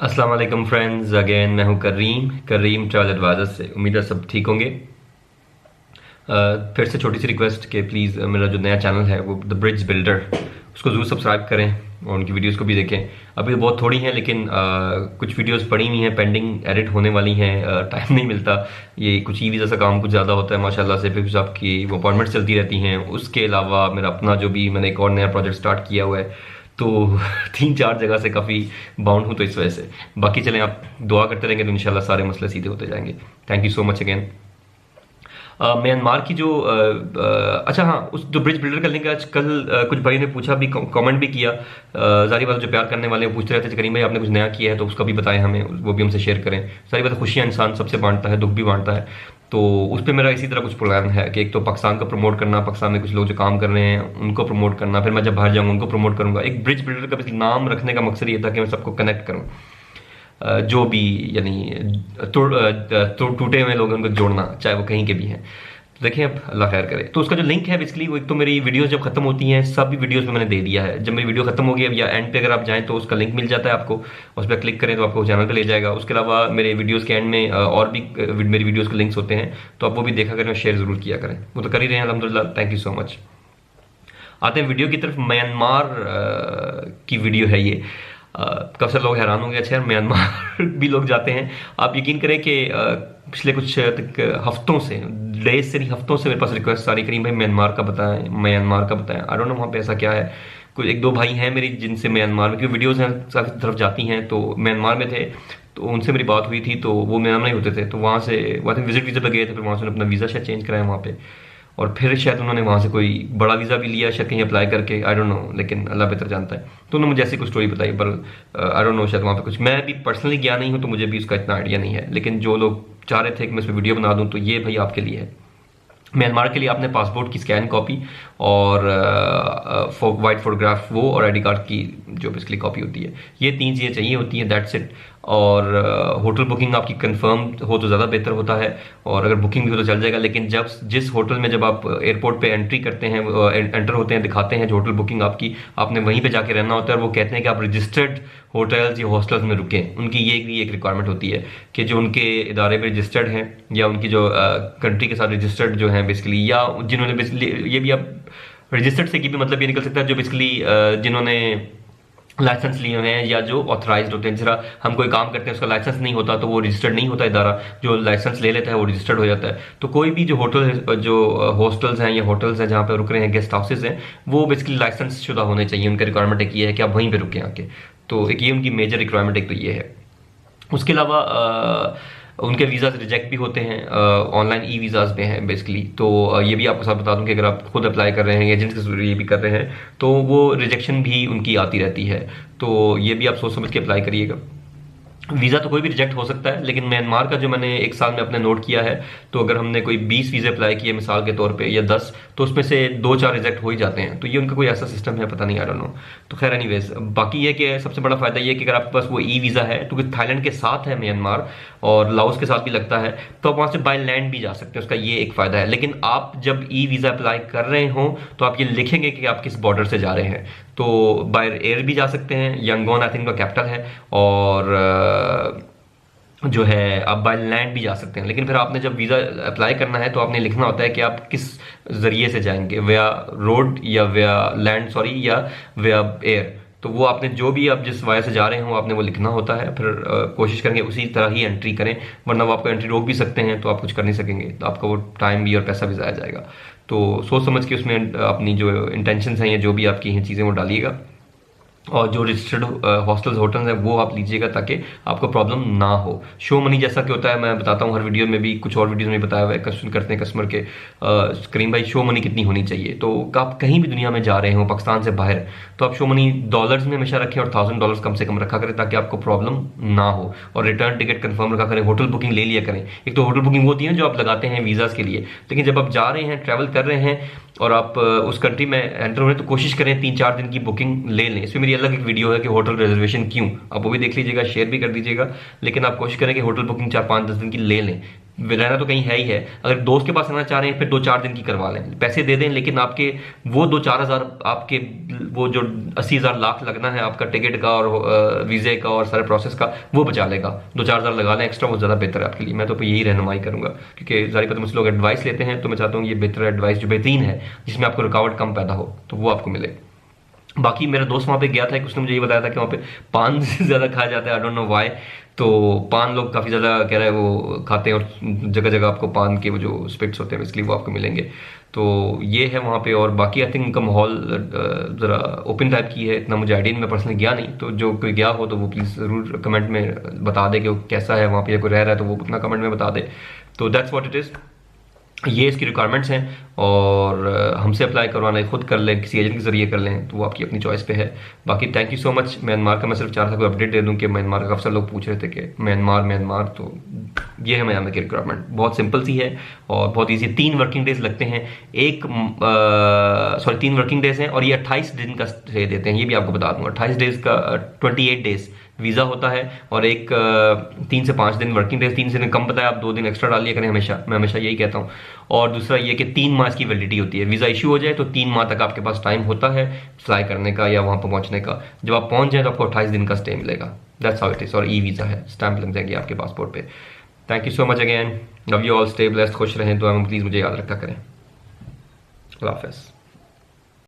अस्सलाम वालेकुम friends, again मैं हूं करीम ट्रैवल एडवाइजर से। उम्मीद है सब ठीक होंगे। फिर से छोटी सी रिक्वेस्ट कि प्लीज़ मेरा जो नया चैनल है वो द ब्रिज बिल्डर, उसको ज़रूर सब्सक्राइब करें और उनकी वीडियोस को भी देखें। अभी बहुत थोड़ी हैं लेकिन कुछ वीडियोस पड़ी हुई हैं, पेंडिंग एडिट होने वाली हैं। टाइम नहीं मिलता, ये कुछ ई वीज़ा सा काम कुछ ज़्यादा होता है माशाल्लाह से, फिर कुछ आपकी वो अपॉइंटमेंट्स चलती रहती हैं। उसके अलावा मेरा अपना जो भी मैंने एक और नया प्रोजेक्ट स्टार्ट किया हुआ है, तो 3-4 जगह से काफ़ी बाउंड हूँ, तो इस वजह से। बाकी चलें, आप दुआ करते रहेंगे तो इंशाल्लाह सारे मसले सीधे होते जाएंगे। Thank you so much again. Myanmar की जो अच्छा हाँ, उस जो ब्रिज बिल्डर का लिंक आज कल कुछ भाई ने पूछा भी, कमेंट भी किया। जारी बात है, जो प्यार करने वाले वो पूछते रहते थे करीम भाई आपने कुछ नया किया है तो उसका भी बताएं हमें, वो भी हमसे शेयर करें। सारी बात है, खुशियाँ इंसान सबसे बांटता है, दुख भी बांटता है। तो उस पर मेरा इसी तरह कुछ प्लान है कि एक तो पाकिस्तान का प्रमोट करना, पाकिस्तान में कुछ लोग जो काम कर रहे हैं उनको प्रमोट करना, फिर मैं जब बाहर जाऊँगा उनको प्रमोट करूँगा। एक ब्रिज बिल्डर का बस नाम रखने का मकसद ये था कि मैं सबको कनेक्ट करूँ, जो भी यानी टूटे हुए लोग हैं उनको जोड़ना, चाहे वो कहीं के भी हैं। तो देखिए, अब अल्लाह खैर करे। तो उसका जो लिंक है बेसिकली वो, एक तो मेरी वीडियोस जब खत्म होती हैं सभी वीडियोस में मैंने दे दिया है। जब मेरी वीडियो खत्म होगी अब या एंड पे अगर आप जाएं तो उसका लिंक मिल जाता है आपको, उस पर क्लिक करें तो आपको चैनल पे ले जाएगा। उसके अलावा मेरे वीडियोस के एंड में और भी मेरी वीडियोस के लिंक्स होते हैं, तो आप वो भी देखा करें और शेयर जरूर किया करें। वो तो कर ही रहे हैं अल्हम्दुलिल्लाह, थैंक यू सो मच। आते हैं वीडियो की तरफ। म्यांमार की वीडियो है ये। काफ़ी सारे लोग हैरान होंगे, अच्छा यार म्यांमार भी लोग जाते हैं। आप यकीन करें कि पिछले कुछ हफ्तों से, डेज से नहीं हफ्तों से मेरे पास रिक्वेस्ट आ रही, करीम भाई म्यांमार का बताएं, म्यांमार का बताएं। आई डोंट नो वहाँ पे ऐसा क्या है। कुछ एक दो भाई हैं मेरी जिनसे म्यांमार में, क्योंकि वीडियोज़ हैं काफ़ी तरफ जाती हैं, तो म्यांमार में थे तो उनसे मेरी बात हुई थी, तो वो म्यांमार ही होते थे। तो वहाँ से वहाँ विजिट वीज़ा पे गए थे, फिर वहाँ से उन्होंने अपना वीज़ा शायद चेंज कराया वहाँ पे, और फिर शायद उन्होंने वहाँ से कोई बड़ा वीज़ा भी लिया शायद कहीं अप्लाई करके, आई डोंट नो, लेकिन अल्लाह बेहतर जानता है। तो उन्होंने मुझे ऐसी कुछ स्टोरी बताई, पर आई डोंट नो, शायद वहाँ पे कुछ, मैं भी पर्सनली गया नहीं हूँ तो मुझे भी उसका इतना आइडिया नहीं है। लेकिन जो लोग चाह रहे थे कि मैं इस पर वीडियो बना दूँ, तो ये भाई आपके लिए है। म्यांमार के लिए आपने पासपोर्ट की स्कैन कॉपी और वाइट फोटोग्राफ वो, और आईडी कार्ड की जो बेसिकली कॉपी होती है, ये 3 चीज़ें चाहिए होती हैं, दैट्स इट। और होटल बुकिंग आपकी कंफर्म हो तो ज़्यादा बेहतर होता है, और अगर बुकिंग भी हो तो चल जाएगा। लेकिन जब जिस होटल में जब आप एयरपोर्ट पे एंट्री करते हैं, एंटर होते हैं, दिखाते हैं जो होटल बुकिंग आपकी, आपने वहीं पे जाके रहना होता है। और वो कहते हैं कि आप रजिस्टर्ड होटल्स या हॉस्टल्स में रुकें। उनकी ये भी एक रिक्वायरमेंट होती है कि जो उनके इदारे पे रजिस्टर्ड हैं, या उनकी जो कंट्री के साथ रजिस्टर्ड जो हैं बेसिकली, या जिन्होंने बेसिकली, ये भी आप रजिस्टर्ड से की भी मतलब ये निकल सकता है, जो बेसिकली जिन्होंने लाइसेंस लिए हुए हैं या जो ऑथराइज्ड होते हैं। जरा हम कोई काम करते हैं उसका लाइसेंस नहीं होता तो वो रजिस्टर्ड नहीं होता इदारा, जो लाइसेंस ले लेता है वो रजिस्टर्ड हो जाता है। तो कोई भी जो होटल है, जो हॉस्टल्स हैं या होटल्स हैं जहाँ पे रुक रहे हैं, गेस्ट हाउसेज हैं, वो बेसिकली लाइसेंस शुदा होने चाहिए। उनका रिक्वायरमेंट एक ये है कि आप वहीं पे रुकें आके। तो एक ये उनकी मेजर रिक्वायरमेंट एक तो ये है। उसके अलावा उनके वीज़ाज रिजेक्ट भी होते हैं, ऑनलाइन ई वीज़ाज में हैं बेसिकली। तो ये भी आपको साथ बता दूं कि अगर आप खुद अप्लाई कर रहे हैं, एजेंट्स के जरिए भी कर रहे हैं, तो वो रिजेक्शन भी उनकी आती रहती है। तो ये भी आप सोच समझ के अप्लाई करिएगा। वीज़ा तो कोई भी रिजेक्ट हो सकता है, लेकिन म्यांमार का जो मैंने एक साल में अपने नोट किया है, तो अगर हमने कोई 20 वीज़े अप्लाई किए मिसाल के तौर पे या 10, तो उसमें से 2-4 रिजेक्ट हो ही जाते हैं। तो ये उनका कोई ऐसा सिस्टम है, पता नहीं, आई डोंट नो। तो खैर एनीवेज, बाकी ये कि सबसे बड़ा फायदा ये है कि अगर आपके पास वो ई वीज़ा है, क्योंकि थाईलैंड के साथ है म्यांमार और लाओस के साथ भी लगता है, तो आप वहाँ से बाय लैंड भी जा सकते हैं, उसका ये एक फ़ायदा है। लेकिन आप जब ई वीज़ा अप्लाई कर रहे हो तो आप ये लिखेंगे कि आप किस बॉर्डर से जा रहे हैं। तो बाय एयर भी जा सकते हैं, यंगोन आई थिंक का कैपिटल है, और जो है आप बाय लैंड भी जा सकते हैं। लेकिन फिर आपने जब वीज़ा अप्लाई करना है तो आपने लिखना होता है कि आप किस ज़रिए से जाएंगे, व्या रोड या व्या लैंड, सॉरी, या व्या एयर। तो वो आपने जो भी आप जिस वाया से जा रहे हो आपने वो लिखना होता है। फिर कोशिश करेंगे उसी तरह ही एंट्री करें, वरना वो आपको एंट्री रोक भी सकते हैं, तो आप कुछ कर नहीं सकेंगे, तो आपका वो टाइम भी और पैसा भी ज़ाया जाएगा। तो सोच समझ के उसमें अपनी जो इंटेंशन हैं या जो भी आपकी हैं चीज़ें वो डालिएगा, और जो रजिस्टर्ड हॉस्टल्स होटल्स हैं वो आप लीजिएगा ताकि आपको प्रॉब्लम ना हो। शो मनी जैसा कि होता है, मैं बताता हूँ हर वीडियो में भी, कुछ और वीडियोस में बताया हुआ है, क्वेश्चन करते हैं कस्टमर के, करीम भाई शो मनी कितनी होनी चाहिए। तो आप कहीं भी दुनिया में जा रहे हो पाकिस्तान से बाहर, तो आप शो मनी डॉलर्स में हमेशा रखें, और $1000 कम से कम रखा करें ताकि आपको प्रॉब्लम ना हो। और रिटर्न टिकट कंफर्म रखा करें, होटल बुकिंग ले लिया करें। एक तो होटल बुकिंग होती है जो आप लगाते हैं वीज़ाज़ के लिए, लेकिन जब आप जा रहे हैं, ट्रैवल कर रहे हैं और आप उस कंट्री में एंटर हो रहे हैं, तो कोशिश करें 3-4 दिन की बुकिंग ले लें। इसमें मेरी अलग एक वीडियो है कि होटल रिजर्वेशन क्यों, आप वो भी देख लीजिएगा, शेयर भी कर दीजिएगा। लेकिन आप कोशिश करें कि होटल बुकिंग 4-5-10 दिन की ले लें, रहना तो कहीं है ही है। अगर दोस्त के पास रहना चाह रहे हैं फिर 2-4 दिन की करवा लें, पैसे दे दें, लेकिन आपके वो 2-4 हज़ार आपके वो जो 80,000 लाख लगना है आपका टिकट का और वीज़े का और सारे प्रोसेस का, वो बचा लेगा। 2-4 हज़ार लगा लें एक्स्ट्रा, वो ज़्यादा बेहतर है आपके लिए। मैं तो यही रहनुमाई करूँगा, क्योंकि ज़ाहिर बात है मुझसे लोग एडवाइस लेते हैं, तो मैं चाहता हूँ ये बेहतर एडवाइस जो बेहतरीन है, जिसमें आपको रुकावट कम पैदा हो, तो वो आपको मिले। बाकी मेरा दोस्त वहाँ पे गया था, उसने मुझे ये बताया था कि वहाँ पे पान से ज़्यादा खाया जाता है, आई डोंट नो व्हाई। तो पान लोग काफ़ी ज़्यादा कह रहे हैं वो खाते हैं, और जगह जगह आपको पान के वो जो स्पिट्स होते हैं इसलिए वो आपको मिलेंगे। तो ये है वहाँ पे। और बाकी आई थिंक उनका माहौल ज़रा ओपन टाइप की है, इतना मुझे आइडिया नहीं, मैं पर्सनली गया नहीं। तो जो कोई गया हो तो वो प्लीज़ ज़रूर कमेंट में बता दे कि वो कैसा है वहाँ पे, या कोई रह रहा है तो वो अपना कमेंट में बता दे। तो दैट्स व्हाट इट इज़। ये इसकी रिक्वायरमेंट्स हैं, और हमसे अप्लाई करवाना है, खुद कर लें, किसी एजेंट के जरिए कर लें, तो वो आपकी अपनी चॉइस पे है। बाकी thank you so much. Myanmar का मैं सिर्फ चाह रहा था कोई अपडेट दे दूं कि म्यांमार का अक्सर लोग पूछ रहे थे कि म्यांमार, तो ये है म्यांमार की रिक्वायरमेंट। बहुत सिंपल सी है और बहुत ईजी। 3 वर्किंग डेज लगते हैं, 3 वर्किंग डेज हैं, और ये 28 दिन का स्टे देते हैं, ये भी आपको बता दूँ। 28 डेज का 28 डेज वीज़ा होता है, और एक 3 से 5 दिन वर्किंग डेज। 3 से दिन कम बताया, आप 2 दिन एक्स्ट्रा डालिए करें हमेशा, मैं हमेशा यही कहता हूँ। और दूसरा ये कि 3 माह की वैलिडिटी होती है, वीज़ा इशू हो जाए तो 3 माह तक आपके पास टाइम होता है फ्लाई करने का या वहाँ पर पहुँचने का। जब आप पहुँच जाए तो आपको 28 दिन का स्टे मिलेगा। That's how it is. और ई वीज़ा है, स्टैंप लग जाएगी आपके पासपोर्ट पे। Thank you so much again, love you all, stay blessed, खुश रहें, दुआ में प्लीज़ मुझे याद रखा करें। अल्लाह हाफ़िज़।